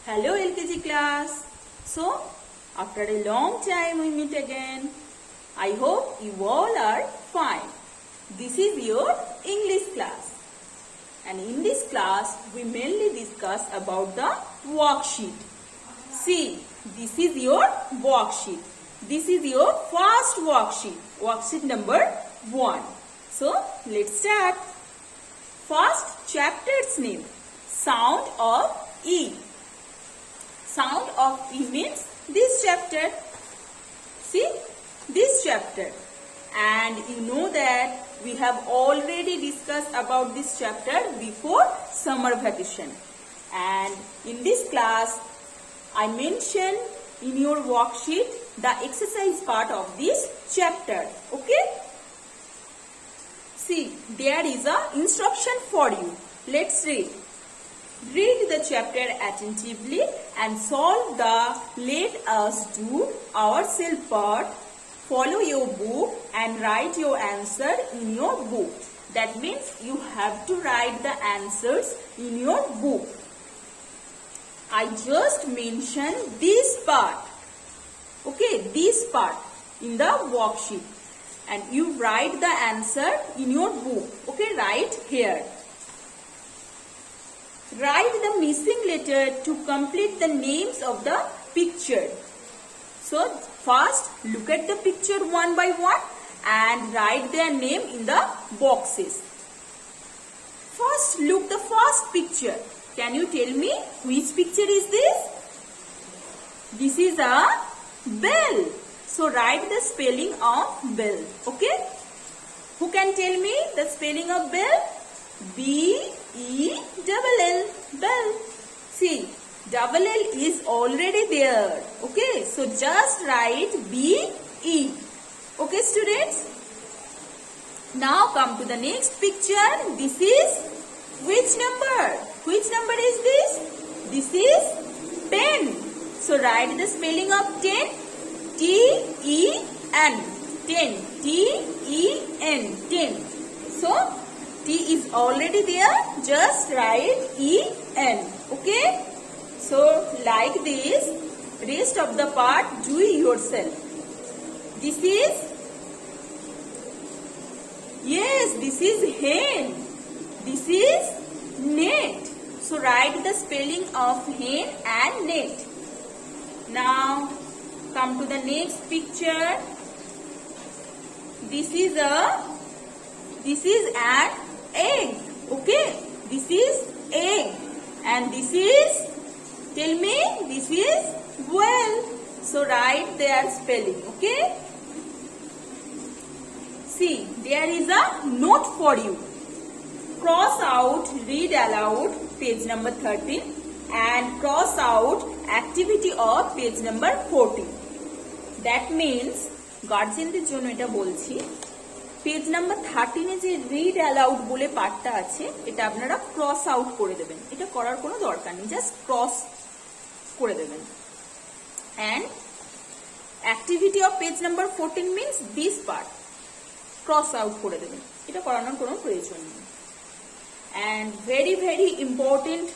Hello LKG class. So, after a long time we meet again. I hope you all are fine. This is your English class. And in this class, we mainly discuss about the worksheet. See, this is your worksheet. This is your first worksheet. Worksheet number 1. So, let's start. First chapter's name. Sound of E. Sound of E means this chapter. See, this chapter. And you know that we have already discussed about this chapter before summer vacation. And in this class, I mentioned in your worksheet the exercise part of this chapter. Okay? See, there is a instruction for you. Let's read. Read the chapter attentively and solve the let us do ourselves part. Follow your book and write your answer in your book. That means you have to write the answers in your book. I just mentioned this part. Okay, this part in the worksheet. And you write the answer in your book. Okay, right here. Write the missing letter to complete the names of the picture. So, first look at the picture one by one and write their name in the boxes. First, look the first picture. Can you tell me which picture is this? This is a bell. So, write the spelling of bell. Okay? Who can tell me the spelling of bell? B-E-double-L. Bell. See, double L is already there. Okay, so just write B-E. Okay, students? Now come to the next picture. This is which number? Which number is this? This is 10. So write the spelling of 10. T-E-N. 10. T-E-N. 10. So, T is already there. Just write E-N. Okay? So, like this, rest of the part do it yourself. This is, yes, this is hen. This is net. So, write the spelling of hen and net. Now, come to the next picture. This is an egg. Okay, this is egg. And this is, tell me, this is well. So write their spelling, okay? See, there is a note for you. Cross out, read aloud, page number 13. And cross out, activity of page number 14. That means, গার্জেনদের জন্য এটা বলছি, page number 13 যে read aloud বলে পার্টটা আছে এটা আপনারা cross out করে দেবেন। এটা করার কোনো দরকার নেই, জাস্ট ক্রস করে দেবেন। And activity of page number 14 means this part cross out করে দেবেন। এটা করানোর কোনো প্রয়োজন নেই। And very very important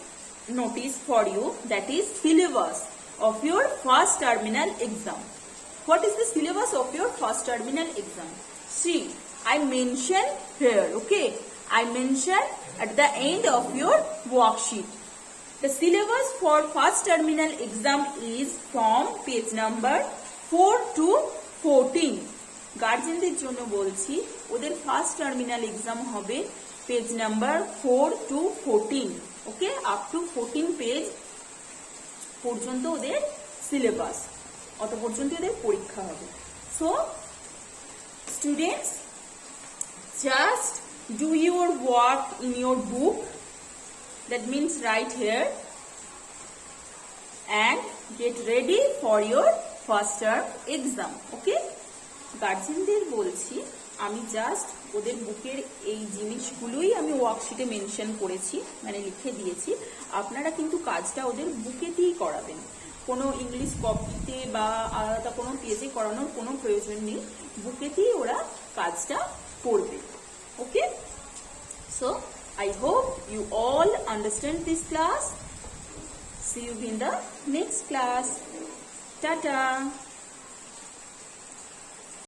notice for you, that is syllabus of your first terminal exam. What is the syllabus of your first terminal exam? See, I mention here, okay? I mention at the end of your worksheet. The syllabus for first terminal exam is from page number 4 to 14. গার্জেনদের জন্য বলছি ওদের first terminal exam হবে page number 4 to 14. Okay, up to 14 page পর্যন্ত ওদের syllabus, অত পর্যন্ত ওদের পরীক্ষা হবে। So students, just do your work in your book, that means right here and get ready for your first term exam. Okay, গার্জেনদের বলছি আমি জাস্ট ওদের বুকের এই জিনিসগুলোই আমি ওয়ার্কশিটে মেনশন করেছি, মানে লিখে দিয়েছি। আপনারা কিন্তু কাজটা ওদের বুকেতেই করাবেন, কোনো ইংলিশ কপিতে বা আলাদা কোনো পেজে করানোর কোনো প্রয়োজন নেই, বুকেতেই ওরা কাজটা করবে। Okay, so I hope you all understand this class. See you in the next class. Tata.